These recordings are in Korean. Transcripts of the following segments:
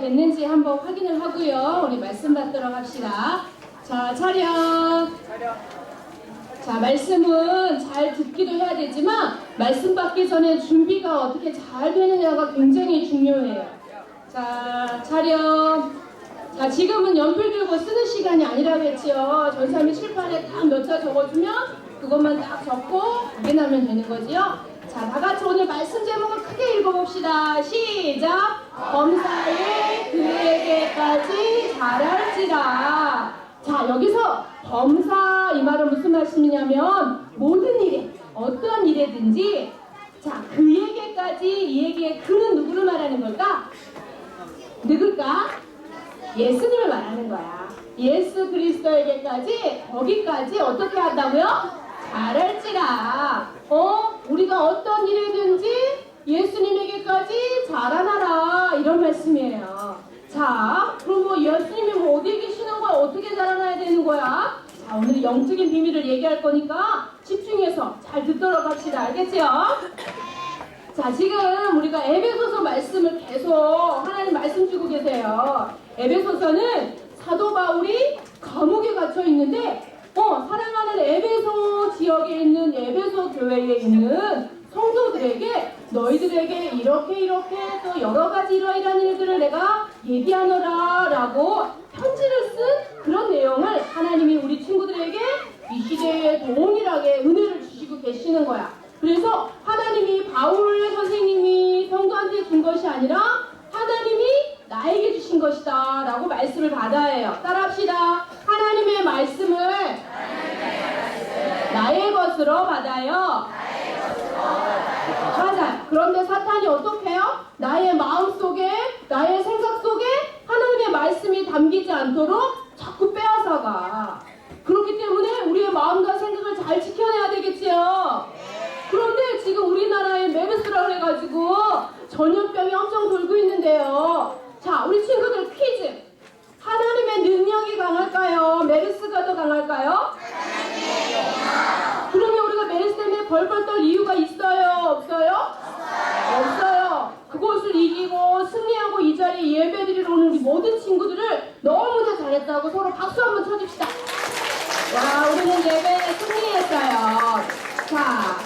됐는지 한번 확인을 하고요. 우리 말씀 받도록 합시다. 자, 차렷. 자, 말씀은 잘 듣기도 해야 되지만 말씀 받기 전에 준비가 어떻게 잘 되느냐가 굉장히 중요해요. 자, 차렷. 자, 지금은 연필 들고 쓰는 시간이 아니라고 했지요. 전사님이 칠판에 딱 몇 자 적어주면 그것만 딱 적고 확인하면 되는 거지요. 자, 다 같이 오늘 말씀 제목을 크게 읽어봅시다. 시작! 범사에 그에게까지 잘할지라. 자, 여기서 범사 이 말은 무슨 말씀이냐면 모든 일에 어떤 일에든지 자, 그에게까지 이에게 그는 누구를 말하는 걸까? 누굴까? 예수님을 말하는 거야. 예수 그리스도에게까지 거기까지 어떻게 한다고요? 잘할지라. 우리가 어떤 일이든지 예수님에게까지 자라나라 이런 말씀이에요. 자, 그럼 뭐 예수님이 뭐 어디에 계시는 거야? 어떻게 자라나야 되는 거야? 자, 오늘 영적인 비밀을 얘기할 거니까 집중해서 잘 듣도록 합시다. 알겠지요? 자, 지금 우리가 에베소서 말씀을 계속 하나님 말씀 주고 계세요. 에베소서는 사도 바울이 감옥에 갇혀 있는데 사랑하는 에베소 지역에 있는 에베소 교회에 있는 성도들에게 너희들에게 이렇게 또 여러 가지 이러이러한 일들을 내가 얘기하노라 라고 편지를 쓴 그런 내용을 하나님이 우리 친구들에게 이 시대에 동일하게 은혜를 주시고 계시는 거야. 그래서 하나님이 바울 선생님이 성도한테 준 것이 아니라 하나님이 나에게 주신 것이다 라고 말씀을 받아야 해요. 따라합시다. 하나님의 말씀을 나의 것으로 받아요. 맞아요. 그런데 사탄이 어떻게 해요? 나의 마음 속에 나의 생각 속에 하나님의 말씀이 담기지 않도록 자꾸 빼앗아가. 그렇기 때문에 우리의 마음과 생각을 잘 지켜내야 되겠지요. 그런데 지금 우리나라에 메르스라 그래가지고 전염병이 엄청 돌고 있는데요. 자, 우리 친구들 퀴즈. 하나님의 능력이 강할까요? 메르스가 더 강할까요? 그러면 우리가 메르스 때문에 벌벌 떨 이유가 있어요? 없어요? 없어요. 그것을 이기고 승리하고 이 자리에 예배드리러 오는 우리 모든 친구들을 너무나 잘했다고 서로 박수 한번 쳐줍시다. 와, 우리는 예배에 승리했어요. 자,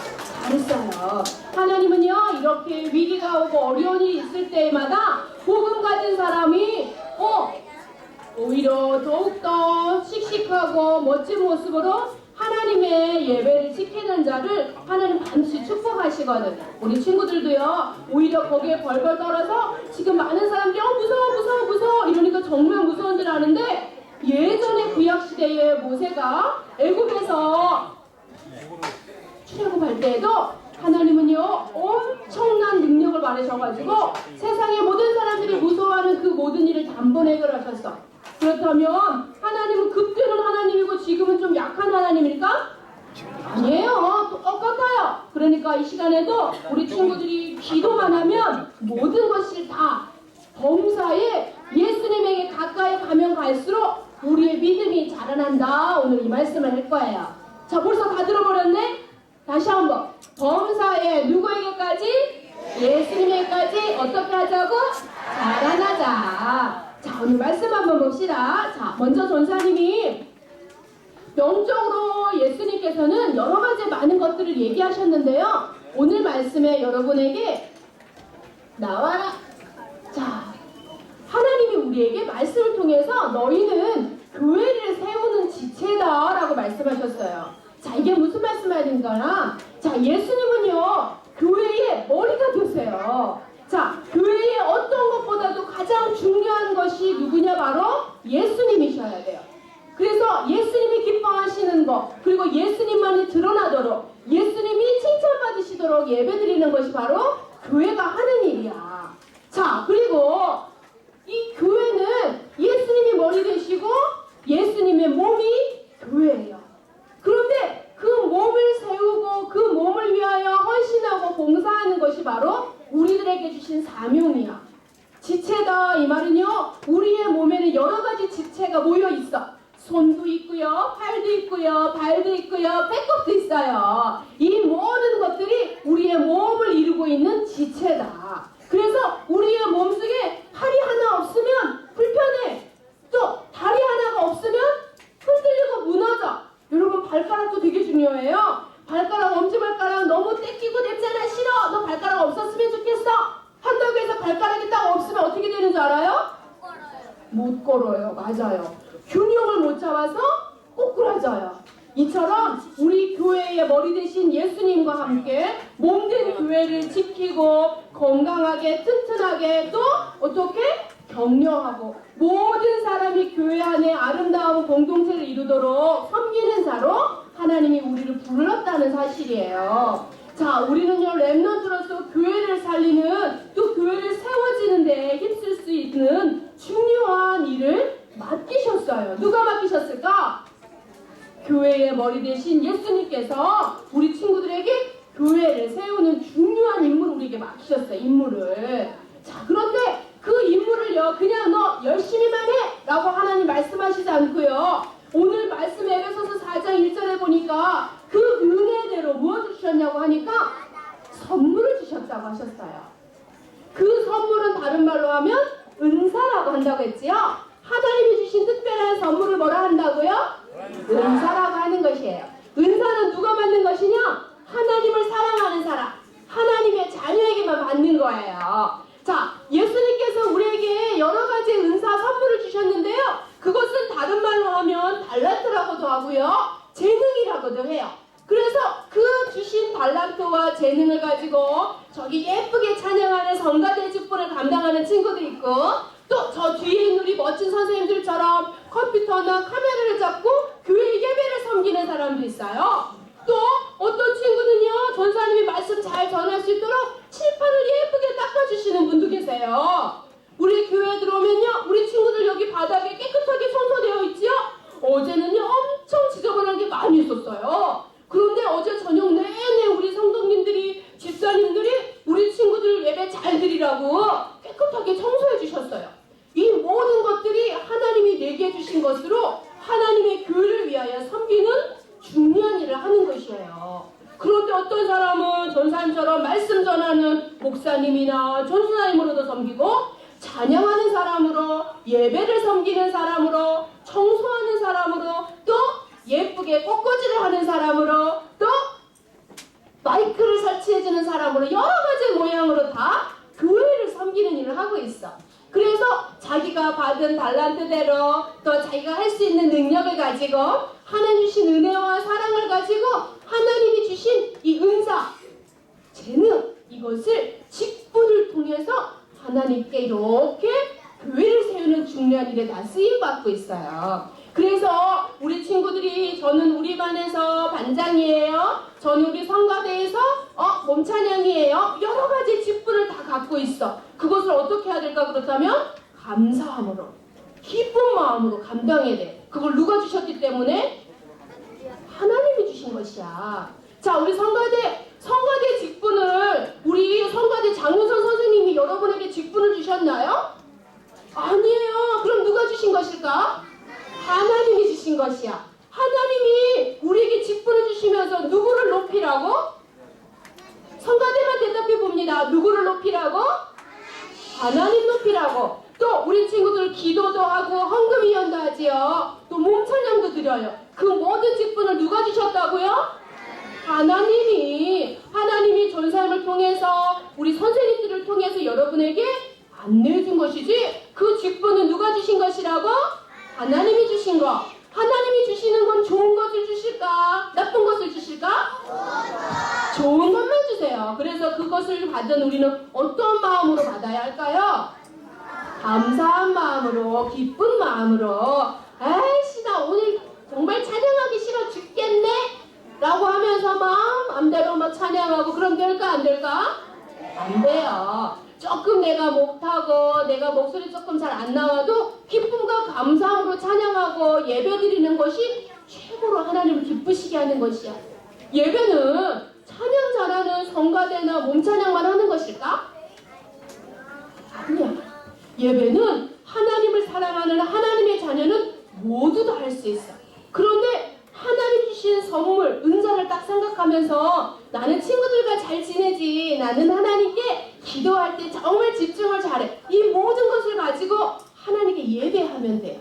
잘했어요. 하나님은요, 이렇게 위기가 오고 어려운 일이 있을 때마다 복음 가진 사람이 오히려 더욱더 씩씩하고 멋진 모습으로 하나님의 예배를 지키는 자를 하나님 반드시 축복하시거든. 우리 친구들도요, 오히려 거기에 벌벌 떨어서 지금 많은 사람들이 무서워 이러니까 정말 무서운 줄 아는데 예전에 구약시대에 모세가 애굽에서 출애굽할 때에도 하나님은요 엄청난 능력을 받으셔가지고 세상의 모든 사람들이 무서워하는 그 모든 일을 단번에 해결하셨어. 그렇다면 하나님은 그때는 하나님이고 지금은 좀 약한 하나님일까? 아니에요. 똑같아요. 그러니까 이 시간에도 우리 친구들이 기도만 하면 모든 것이 다 범사에 예수님에게 가까이 가면 갈수록 우리의 믿음이 자라난다. 오늘 이 말씀을 할 거예요. 자, 벌써 다 들어버렸네? 다시 한번. 범사에 누구에게까지? 예수님에게까지 어떻게 하자고? 자라나자. 자, 오늘 말씀 한번 봅시다. 자, 먼저 전사님이 영적으로 예수님께서는 여러 가지 많은 것들을 얘기하셨는데요. 오늘 말씀에 여러분에게 나와라. 자, 하나님이 우리에게 말씀을 통해서 너희는 교회를 세우는 지체다 라고 말씀하셨어요. 자, 이게 무슨 말씀인가나? 자, 예수님은요 교회의 머리가 되세요. 자, 교회의 어떤 것보다도 가장 중요한 것이 누구냐? 바로 예수님이셔야 돼요. 그래서 예수님이 기뻐하시는 것, 그리고 예수님만이 드러나도록 예수님이 칭찬받으시도록 예배드리는 것이 바로 교회가 하는 일이야. 자, 그리고 이 교회는 예수님이 머리 되시고 예수님의 몸이 교회예요. 그런데 그 몸을 세우고 그 몸을 위하여 헌신하고 봉사하는 것이 바로 우리들에게 주신 사명이야. 지체다 이 말은요, 우리의 몸에는 여러 가지 지체가 모여 있어. 손도 있고요, 팔도 있고요, 발도 있고요, 배꼽도 있어요. 이 모든 것들이 우리의 몸을 이루고 있는 지체다. 그래서 우리의 몸속에 팔이 하나 없으면 알아요? 못 걸어요. 맞아요. 균형을 못 잡아서 꼬꾸라져요. 이처럼 우리 교회의 머리 대신 예수님과 함께 몸된 교회를 지키고 건강하게 튼튼하게 또 어떻게 격려하고 모든 사람이 교회 안에 아름다운 공동체를 이루도록 섬기는 자로 하나님이 우리를 불렀다는 사실이에요. 자, 우리는요 렘넌트로서 교회를 살리는 또 교회를 세워지는 데 힘쓸 수 있는 중요한 일을 맡기셨어요. 누가 맡기셨을까? 교회의 머리 대신 예수님께서 우리 친구들에게 교회를 세우는 중요한 임무를 우리에게 맡기셨어요. 임무를. 자, 그런데 그 임무를요 그냥 너 열심히만 해 라고 하나님 말씀하시지 않고요, 오늘 말씀 에베소서 4장 1절에 보니까 그 은혜대로 무엇을 주셨냐고 하니까 선물을 주셨다고 하셨어요. 그 선물은 다른 말로 하면 은사라고 한다고 했지요. 하나님이 주신 특별한 선물을 뭐라 한다고요? 은사라고 하는 것이에요. 은사는 누가 받는 것이냐? 하나님을 사랑하는 사람, 하나님의 자녀에게만 받는 거예요. 자, 예수님께서 우리에게 여러 가지 은사 선물을 주셨는데요, 그것은 다른 말로 하면 달란트라고도 하고요, 재능이라고도 해요. 그래서 그 주신 달란트와 재능을 가지고 저기 예쁘게 찬양하는 성가대 직분을 감당하는 친구도 있고, 또 저 뒤에 있는 우리 멋진 선생님들처럼 컴퓨터나 카메라를 잡고 교회 예배를 섬기는 사람도 있어요. 또 어떤 친구는요 전사님이 말씀 잘 전할 수 있도록 칠판을 예쁘게 닦아주시는 분도 계세요. 우리 교회에 들어오면요 우리 친구들 여기 바닥에 깨끗하게 청소되어 있지요? 어제는요 엄청 지저분한 게 많이 있었어요. 그런데 어제 저녁 내내 우리 성도님들이, 집사님들이 우리 친구들 예배 잘 드리라고 깨끗하게 청소해 주셨어요. 이 모든 것들이 하나님이 내게 주신 것으로 하나님의 교회를 위하여 섬기는 중요한 일을 하는 것이에요. 그런데 어떤 사람은 전사님처럼 말씀 전하는 목사님이나 전수사님으로도 섬기고, 찬양하는 사람으로, 예배를 섬기는 사람으로, 청소하는 사람으로, 또 예쁘게 꽃꽂이를 하는 사람으로, 또 마이크를 설치해주는 사람으로, 여러 가지 모양으로 다 교회를 섬기는 일을 하고 있어. 그래서 자기가 받은 달란트대로 또 자기가 할 수 있는 능력을 가지고 하나님 주신 은혜와 사랑을 가지고 하나님이 주신 이 은사, 재능, 이것을 직분을 통해서 하나님께 이렇게 교회를 세우는 중요한 일에 다 쓰임받고 있어요. 그래서 우리 친구들이, 저는 우리 반에서 반장이에요, 저는 우리 성가대에서 몸찬양이에요, 여러 가지 직분을 다 갖고 있어. 그것을 어떻게 해야 될까? 그렇다면 감사함으로, 기쁜 마음으로 감당해야 돼. 그걸 누가 주셨기 때문에? 하나님이 주신 것이야. 자, 우리 성가대 직분을 우리 성가대 장우선 선생님이 여러분에게 직분을 주셨나요? 아니에요. 그럼 누가 주신 것일까? 하나님이 주신 것이야. 하나님이 우리에게 직분을 주시면서 누구를 높이라고? 성가대만 대답해 봅니다. 누구를 높이라고? 하나님 높이라고. 또 우리 친구들 기도도 하고 헌금위원도 하지요. 또 몸찬양도 드려요. 그 모든 직분을 누가 주셨다고요? 하나님이 전사님을 통해서, 우리 선생님들을 통해서 여러분에게 안내해 준 것이지, 그 직분은 누가 주신 것이라고? 하나님이 주신 거. 하나님이 주시는 건 좋은 것을 주실까? 나쁜 것을 주실까? 좋은 것만 주세요. 그래서 그것을 받은 우리는 어떤 마음으로 받아야 할까요? 감사한 마음으로, 기쁜 마음으로. 아이씨, 나 오늘 정말 찬양하기 싫어 죽겠네 라고 하면서 마음대로 막 찬양하고, 그럼 될까 안 될까? 안 돼요. 조금 내가 못하고 내가 목소리 조금 잘 안 나와도 기쁨과 감사함으로 찬양하고 예배드리는 것이 최고로 하나님을 기쁘시게 하는 것이야. 예배는 찬양 잘하는 성가대나 몸찬양만 하는 것일까? 아니야. 예배는 하나님을 사랑하는 하나님의 자녀는 모두 다 할 수 있어. 그런데 하나님 주신 선물, 은사를 딱 생각하면서 나는 친구들과 잘 지내지, 나는 하나님께 기도할 때 정말 집중을 잘해, 이 모든 것을 가지고 하나님께 예배하면 돼요.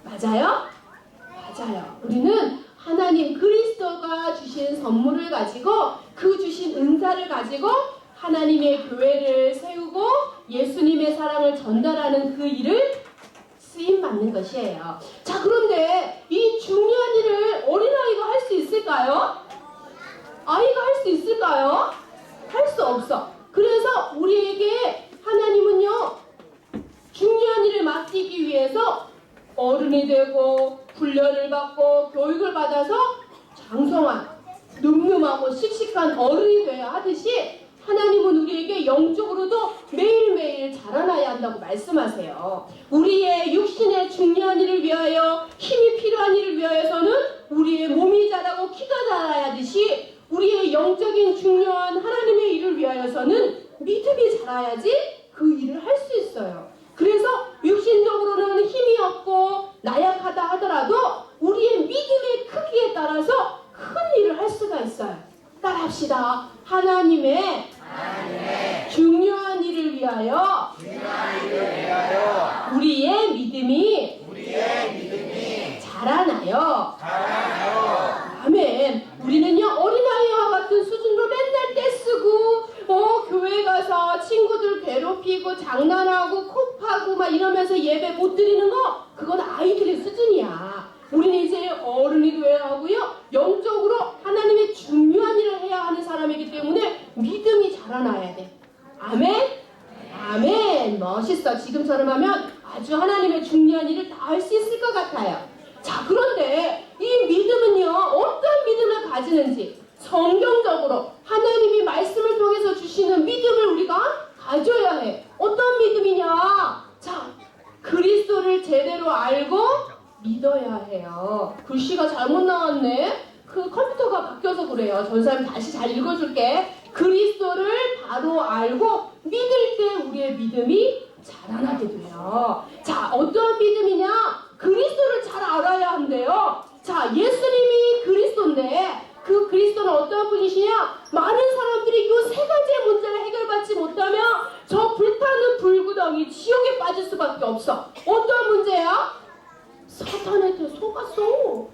맞아요? 맞아요. 우리는 하나님 그리스도가 주신 선물을 가지고, 그 주신 은사를 가지고 하나님의 교회를 세우고 예수님의 사랑을 전달하는 그 일을 쓰임 받는 것이에요. 자, 그런데 이 중요한 일을 어린아이가 할 수 있을까요? 아이가 할 수 있을까요? 할 수 없어. 그래서 우리에게 하나님은요, 중요한 일을 맡기기 위해서 어른이 되고 훈련을 받고 교육을 받아서 장성한 늠름하고 씩씩한 어른이 되어야 하듯이 하나님은 우리에게 영적으로도 매일매일 자라나야 한다고 말씀하세요. 우리의 육신의 중요한 일을 위하여 힘이 필요한 일을 위하여서는 우리의 몸이 자라고 키가 자라야 하듯이 우리의 영적인 중요한 하나님의 일을 위하여서는 믿음이 자라야지 그 일을 할 수 있어요. 그래서 육신적으로는 힘이 없고 나약하다 하더라도 우리의 믿음의 크기에 따라서 큰 일을 할 수가 있어요. 따라합시다. 하나님의 중요한 일을 위하여 우리의 믿음이 자라나요. 아멘. 우리는요, 어린아이와 같은 수준으로 맨날 떼쓰고 교회 가서 친구들 괴롭히고 장난하고 코 막 이러면서 예배 못 드리는 거, 그건 아이들의 수준이야. 우리는 이제 어른이 되어야 하고요, 영적으로 하나님의 중요한 일을 해야 하는 사람이기 때문에 믿음이 자라나야 돼. 아멘? 아멘. 멋있어. 지금처럼 하면 아주 하나님의 중요한 일을 다 할 수 있을 것 같아요. 자, 그런데 이 믿음은요, 어떤 믿음을 가지는지 성경적으로 하나님이 말씀을 통해서 주시는 믿음을 우리가 가져야 해. 어떤 믿음이냐? 자, 그리스도를 제대로 알고 믿어야 해요. 글씨가 잘못 나왔네. 그 컴퓨터가 바뀌어서 그래요. 전사님 다시 잘 읽어줄게. 그리스도를 바로 알고 믿을 때 우리의 믿음이 자라나게 돼요. 자, 어떤 믿음이냐? 그리스도를 잘 알아야 한대요. 자, 예수님이 그리스도인데 그 그리스도는 어떤 분이시냐? 많은 사람들이 이 세 가지의 문제를 해결받지 못하면 저 불타는 불구덩이 지옥에 빠질 수밖에 없어. 어떤 문제야? 사탄한테 속았어.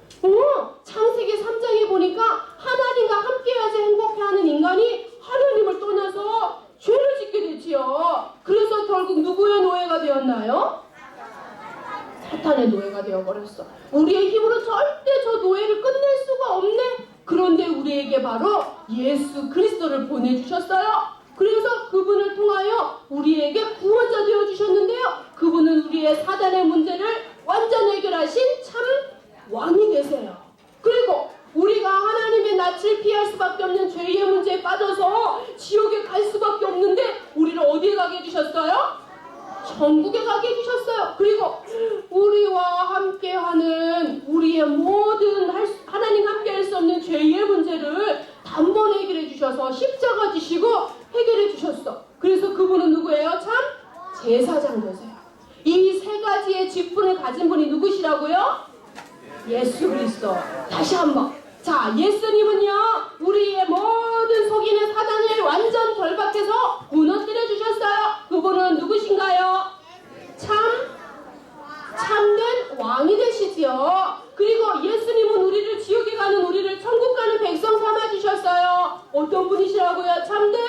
창세기 3장에 보니까 하나님과 함께해야지 행복해하는 인간이 하나님을 떠나서 죄를 짓게 되지요. 그래서 결국 누구의 노예가 되었나요? 사탄의 노예가 되어버렸어. 우리의 힘으로 절대 저 노예를 끝낼 수가 없네. 그런데 우리에게 바로 예수 그리스도를 보내주셨어요. 그래서 그분을 통하여 우리에게 구원자 되어주셨는데요, 그분은 우리의 사단의 문제를 완전 해결하신 참 왕이 되세요. 그리고 우리가 하나님의 낯을 피할 수밖에 없는 죄의 문제에 빠져서 지옥에 갈 수밖에 없는데 우리를 어디에 가게 해주셨어요? 천국에 가게 해주셨어요. 그리고 우리와 함께하는 우리의 모든 하나님 함께 할 수 없는 죄의 문제를 단번에 해결해 주셔서 십자가 지시고 해결해 주셨어. 그래서 그분은 누구예요? 참 제사장 되세요. 이 세 가지의 직분을 가진 분이 누구시라고요? 예수 그리스도. 다시 한번. 자, 예수님은요, 우리의 모든 속이는 사단을 완전 결박해서 무너뜨려 주셨어요. 그분은 누구신가요? 참된 왕이 되시지요. 그리고 예수님은 우리를 지옥에 가는 우리를 천국 가는 백성 삼아 주셨어요. 어떤 분이시라고요? 참된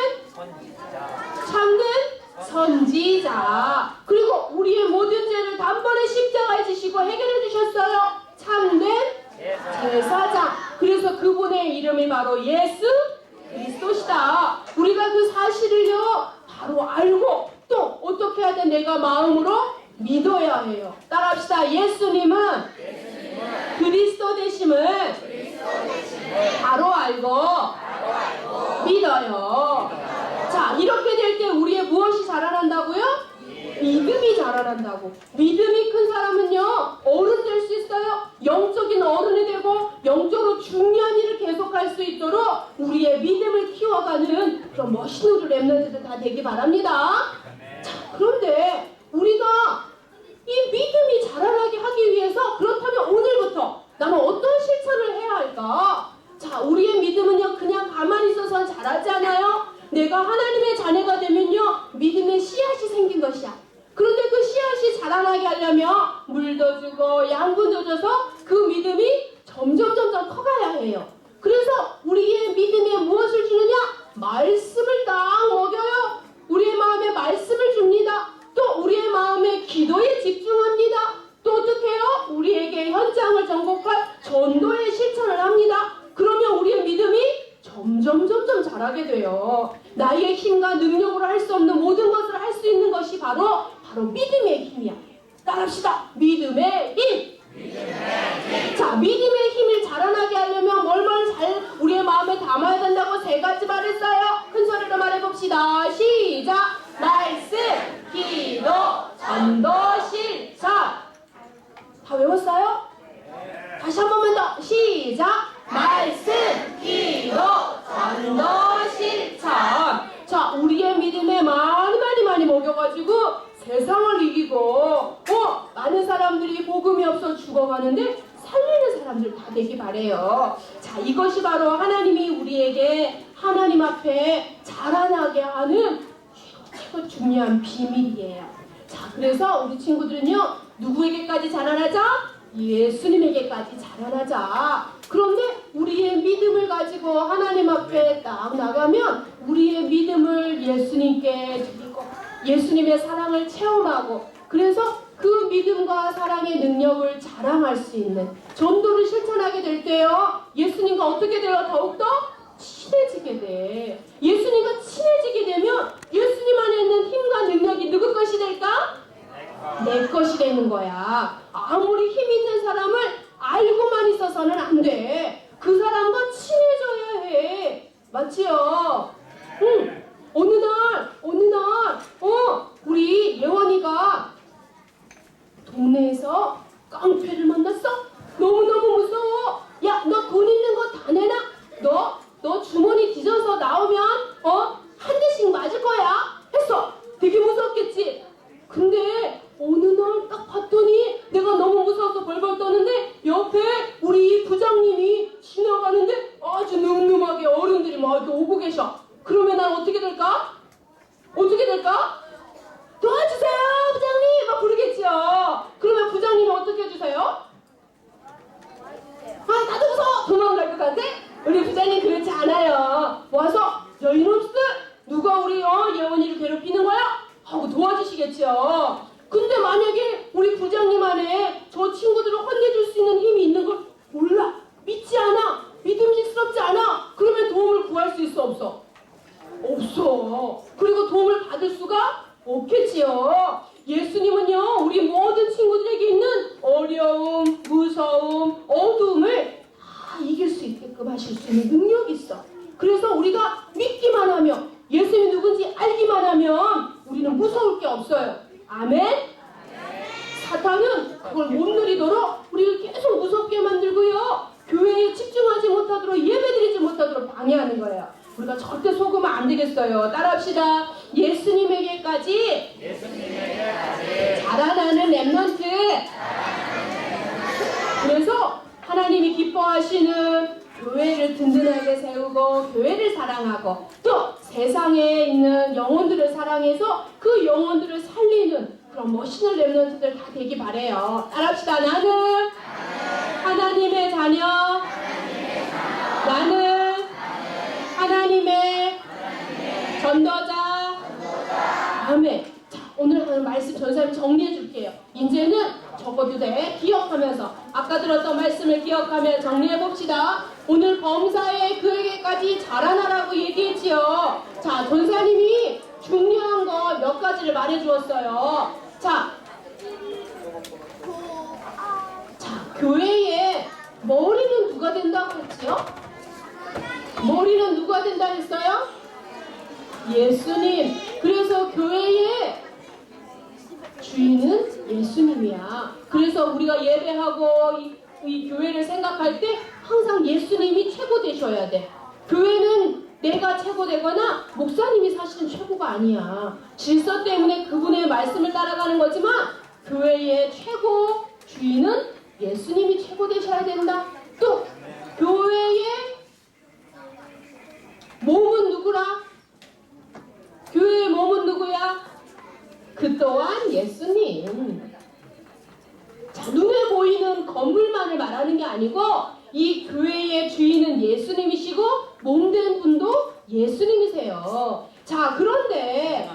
선지자. 그리고 우리의 모든 죄를 단번에 십자가에 지시고 해결해 주셨어요. 참된 제사장. 그래서 그분의 이름이 바로 예수 그리스도시다. 우리가 그 사실을요 바로 알고 또 어떻게 해야 돼? 내가 마음으로 믿어야 해요. 따라합시다. 예수님은 그리스도 되심을 바로 알고 믿어요. 자, 이렇게 될 때 우리의 무엇이 자라난다고요? 믿음이 자라난다고. 믿음이 큰 사람은요 어른 될 수 있어요. 영적인 어른이 되고 영적으로 중요한 일을 계속할 수 있도록 우리의 믿음을 키워가는 그런 멋있는 우리 랩런트들 다 되기 바랍니다. 자, 그런데 우리가 이 믿음이 자라나게 하기 위해서 그렇다면 오늘부터 나는 어떤 실천을 해야 할까? 자, 우리의 믿음은요 그냥 가만히 있어서는 자라지 않아요. 내가 하나님의 자녀가 되면요 믿음의 씨앗이 생긴 것이야. 그런데 그 씨앗이 자라나게 하려면 물도 주고 양분도 줘서 그 믿음이 점점 커가야 해요. 그래서 우리의 믿음에 무엇을 주느냐? 말씀을 딱 먹여요. 우리의 마음에 말씀을 줍니다. 나게 돼요. 나의 힘과 능력으로 할 수 없는 모든 것을 할 수 있는 것이 바로 믿음의 힘이야. 따라합시다. 믿음의 힘. 자, 믿음의 힘을 자라나게 하려면 뭘 잘 우리의 마음에 담아야 된다고 세 가지 말했어요. 큰 소리로 말해봅시다. 시작. 말씀, 기도, 전도, 실천. 다 외웠어요? 다시 한 번만 더. 시작. 말씀, 기도, 전도, 실천. 자, 우리의 믿음에 많이 먹여가지고 세상을 이기고 많은 사람들이 복음이 없어 죽어가는데 살리는 사람들 다 되기 바래요. 자, 이것이 바로 하나님이 우리에게 하나님 앞에 자라나게 하는 최고 중요한 비밀이에요. 자, 그래서 우리 친구들은요, 누구에게까지 자라나자? 예수님에게까지 자라나자. 그런데 우리의 믿음을 가지고 하나님 앞에 딱 나가면 우리의 믿음을 예수님께 드리고 예수님의 사랑을 체험하고, 그래서 그 믿음과 사랑의 능력을 자랑할 수 있는 전도를 실천하게 될 때요, 예수님과 어떻게 돼요? 더욱더 친해지게 돼. 예수님과 친해지게 되면 예수님 안에 있는 힘과 능력이 누구 것이 될까? 내 것이 되는 거야. 아무리 힘 있는 사람을 알고만 있어서는 안 돼. 그 사람과 친해져야 해. 맞지요? 어느 날 우리 예원이가 동네에서 깡패를 만났어. 너무너무 무서워. 야, 너 돈 있는 거 다 내놔. 너 주머니 뒤져서 나오면 한 대씩 맞을 거야 했어. 되게 무섭겠지. 근데 어느 날 딱 봤더니 내가 너무 무서워서 벌벌 떠는데 옆에 우리 부장님이 지나가는데 아주 늠름하게 어른들이 막 이렇게 오고 계셔. 그러면 난 어떻게 될까? 도와주세요 부장님 막 부르겠죠. 그러면 부장님이 어떻게 해주세요? 아, 나도 무서워 도망갈 것 같아? 우리 부장님 그렇지 않아요. 와서 야, 이놈들 누가 우리 예원이를 괴롭히는 거야? 하고 도와주시겠죠. 근데 만약에 우리 부장님 안에 저 친구들을 혼내줄 수 있는 힘이 있는 걸 몰라, 믿지 않아, 믿음직스럽지 않아, 그러면 도움을 구할 수 있어 없어? 없어. 그리고 도움을 받을 수가 없겠지요. 예수님은요, 우리 모든 친구들에게 있는 어려움, 무서움, 어두움을 다 이길 수 있게끔 하실 수 있는 능력이 있어. 그래서 우리가 믿기만 하면, 예수님이 누군지 알기만 하면 우리는 무서울 게 없어요. 아멘? 사탄은 그걸 못 누리도록 우리를 계속 무섭게 만들고요, 교회에 집중하지 못하도록, 예배드리지 못하도록 방해하는 거예요. 우리가 절대 속으면 안 되겠어요. 따라합시다. 예수님에게까지 자라나는 렘넌트. 그래서 하나님이 기뻐하시는 교회를 든든하게 세우고 교회를 사랑하고 또 세상에 있는 영혼들을 사랑해서 그 영혼들을 살리는 그런 멋있는 렘넌트들 다 되기 바래요. 따라합시다. 나는 하나님의 자녀. 나는 하나님의 전도자. 아멘. 자, 오늘 하는 말씀 전사님 정리해 줄게요. 이제는 적어도 돼. 기억하면서 아까 들었던 말씀을 기억하며 정리해 봅시다. 오늘 범사에 그에게까지 자라나라고 얘기했지요. 자, 전사님이 중요한 거 몇 가지를 말해 주었어요. 자, 교회에 머리는 누가 된다고 했지요? 머리는 누가 된다 했어요? 예수님. 그래서 교회의 주인은 예수님이야. 그래서 우리가 예배하고 이 교회를 생각할 때 항상 예수님이 최고 되셔야 돼. 교회는 내가 최고 되거나 목사님이 사실은 최고가 아니야. 질서 때문에 그분의 말씀을 따라가는 거지만 교회의 최고 주인은 예수님이 최고 되셔야 된다. 또 교회의 몸은 누구라? 교회의 몸은 누구야? 그 또한 예수님. 자, 눈에 보이는 건물만을 말하는 게 아니고 이 교회의 주인은 예수님이시고 몸된 분도 예수님이세요. 자, 그런데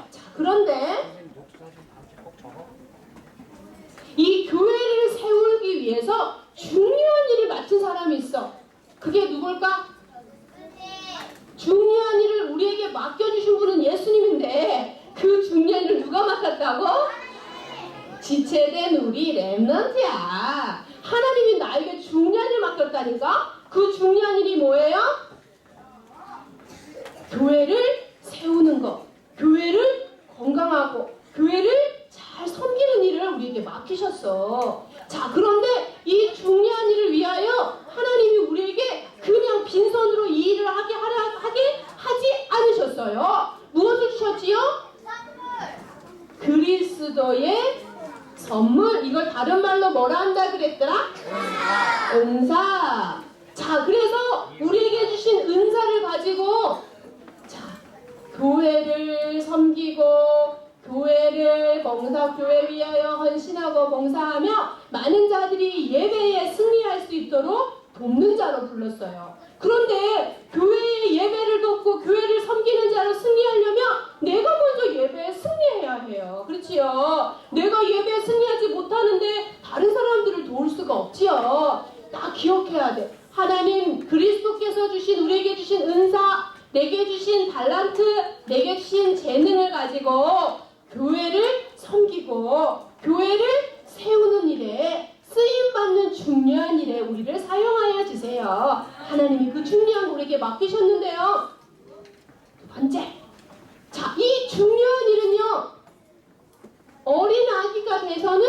이 교회를 세우기 위해서 중요한 일을 맡은 사람이 있어. 그게 누굴까? 중요한 일을 누구라고? 지체된 우리 렘넌트야. 하나님이 나에게 중요한 일 맡겼다니까? 그 중요한 일이 뭐예요? 교회를 세우는 거, 교회를 건강하고 교회를 잘 섬기는 일을 우리에게 맡기셨어. 자, 그런데 이 중요한 일을 위하여 하나님이 우리에게 그냥 빈손으로 이 일을 하게 하지 않으셨어요. 무엇을 주셨지요? 그리스도의 선물. 이걸 다른 말로 뭐라 한다 그랬더라? 은사. 자, 그래서 우리에게 주신 은사를 가지고 자, 교회를 섬기고 교회를 교회 위하여 헌신하고 봉사하며 많은 자들이 예배에 승리할 수 있도록 돕는 자로 불렀어요. 그런데 교회의 예배를 돕고 교회를 섬기는 자로 승리하려면 내가 먼저 예배에 승리해야 해요. 그렇지요? 내가 예배에 승리하지 못하는데 다른 사람들을 도울 수가 없지요. 다 기억해야 돼. 하나님 그리스도께서 주신 우리에게 주신 은사, 내게 주신 달란트, 내게 주신 재능을 가지고 교회를 섬기고 교회를 세우는 일에 쓰임받는 중요한 일에 우리를 사용하여 주세요. 하나님이 그 중요한 거 우리에게 맡기셨는데요. 두 번째, 자, 이 중요한 일은요, 어린 아기가 돼서는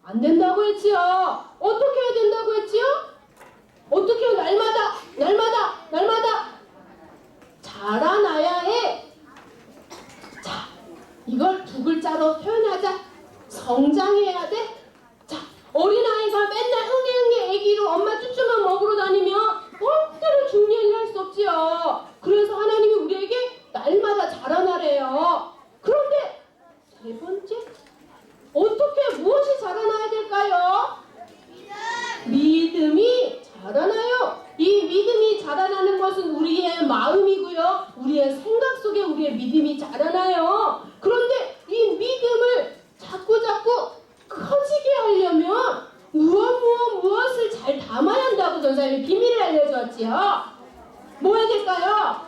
안 된다고 했지요. 어떻게 해야 된다고 했지요? 어떻게 해요? 날마다 자라나야 해. 자, 이걸 두 글자로 표현하자. 성장해야 돼. 자, 어린아이가 맨날 흥해 애기로 엄마 쭈쭈만 먹으러 다니면 절대로 중요한 일 할 수 없지요. 그래서 하나님이 우리에게 날마다 자라나래요. 그런데 세 번째, 어떻게 무엇이 자라나야 될까요? 믿음이 자라나요. 이 믿음이 자라나는 것은 우리의 마음이고요. 우리의 생각 속에 우리의 믿음이 자라나요. 그런데 이 믿음을 자꾸 커지게 하려면 무엇을 잘 담아야 한다고 전사님이 비밀을 알려주었지요. 뭐 해야 될까요?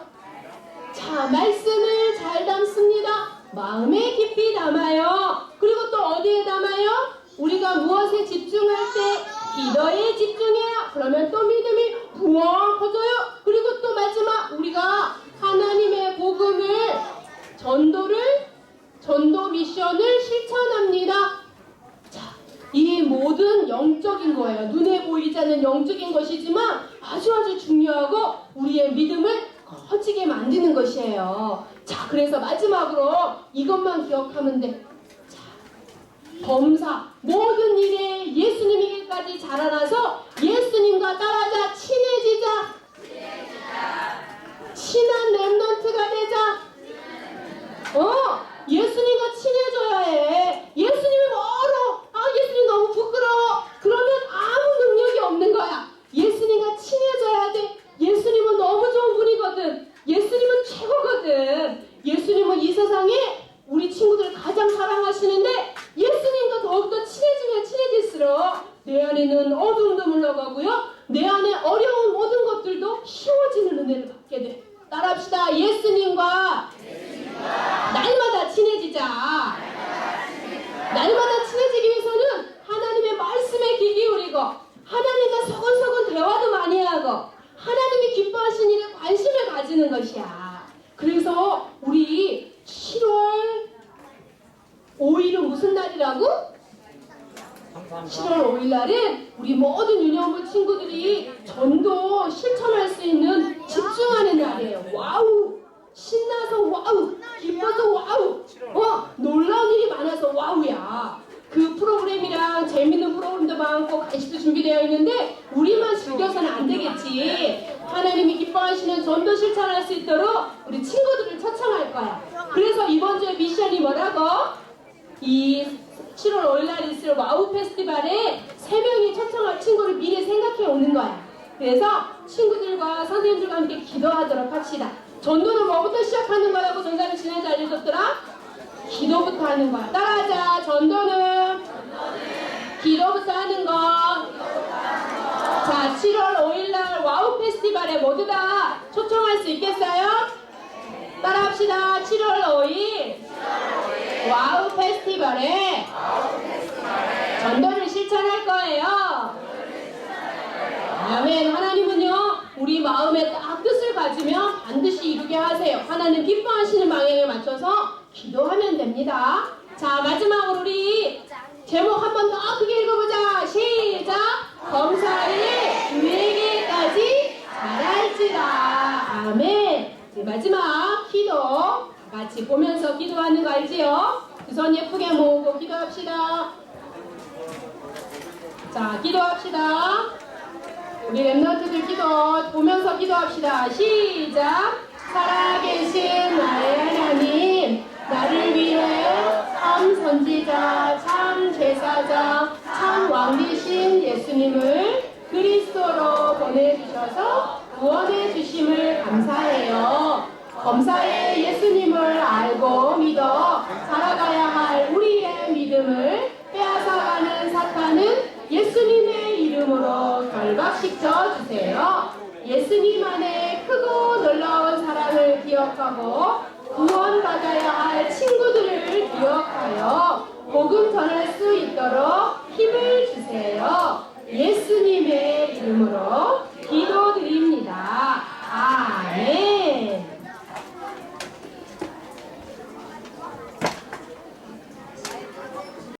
자, 말씀을 잘 담습니다. 마음에 깊이 담아요. 그리고 또 어디에 담아요? 우리가 무엇에 집중할 때 기도에 집중해요. 그러면 또 믿음이 부엉 커져요. 그리고 또 마지막 우리가 하나님의 복음을 전도 미션을 실천합니다. 자, 이 모든 영적인 거예요. 눈에 보이지 않는 영적인 것이지만 아주 중요하고 우리의 믿음을 커지게 만드는 것이에요. 자, 그래서 마지막으로 이것만 기억하면 돼. 자, 범사 모든 일에 예수님에게까지 자라나서 예수님과 따라자. 친해지자. 친한 렘넌트가 되자. 예수님과 친해져야 해. 예수님이 멀어. 예수님 너무 부끄러워. 그러면 아무 능력이 없는 거야. 예수님과 친해져야 돼. 예수님은 너무 좋은 분이거든. 예수님은 최고거든. 예수님은 이 세상에 우리 친구들 가장 사랑하시는데 예수님과 더욱더 친해지면 친해질수록 내 안에는 어둠도 물러가고요. 내 안에 어려운 모든 것들도 쉬워지는 은혜를 받게 돼. 따라합시다. 예수님과 날마다 친해지자. 날마다 친해지기 위해서는 하나님의 말씀에 귀 기울이고 하나님과 서근서근 대화도 많이 하고 하나님이 기뻐하시는 일에 관심을 가지는 것이야. 그래서 우리 7월 5일은 무슨 날이라고? 7월 5일 날은 우리 모든 유년부 친구들이 전도 실천할 수 있는 집중하는 날이에요. 와우! 신나서 와우! 기뻐서 와우! 놀라운 일이 많아서 와우야. 그 프로그램이랑 재밌는 프로그램도 많고 간식도 준비되어 있는데 우리만 즐겨서는 안 되겠지. 하나님이 기뻐하시는 전도 실천할 수 있도록 우리 친구들을 초청할 거야. 그래서 이번 주에 미션이 뭐라고? 이 7월 5일 날 있을 와우 페스티벌에 3명이 초청할 친구를 미리 생각해 오는 거야. 그래서 친구들과 선생님들과 함께 기도하도록 합시다. 전도는 뭐부터 시작하는 거라고 전사님 지난주에 알려줬더라? 기도부터 하는 거야. 따라하자. 전도는 기도부터 하는 거. 자, 7월 5일날 와우 페스티벌에 모두 다 초청할 수 있겠어요? 따라합시다. 7월 5일 와우 페스티벌 했으니 바래. 전도를 실천할 거예요. 아멘. 하나님은요, 우리 마음에 딱 뜻을 가지면 반드시 이루게 하세요. 하나님 기뻐하시는 방향에 맞춰서 기도하면 됩니다. 자, 마지막으로 우리 제목 한 번 더 크게 읽어보자. 시작! 범사에 주에게까지 잘할지라. 아멘. 이제 마지막 기도 같이 보면서 기도하는 거 알지요? 두 손 예쁘게 모으고 기도합시다. 자, 기도합시다. 우리 랩런트들 기도 보면서 기도합시다. 시작! 살아계신 나의 하나님, 나를 위해 참 선지자, 참 제사장, 참 왕 되신 예수님을 그리스도로 보내주셔서 구원해 주심을 감사해요. 범사에 예수님을 알고 믿어 살아가야 할 우리의 믿음을 빼앗아가는 사탄은 예수님의 이름으로 결박시켜 주세요. 예수님 안에 크고 놀라운 사랑을 기억하고 구원받아야 할 친구들을 기억하여 복음 전할 수 있도록 힘을 주세요. 예수님의 이름으로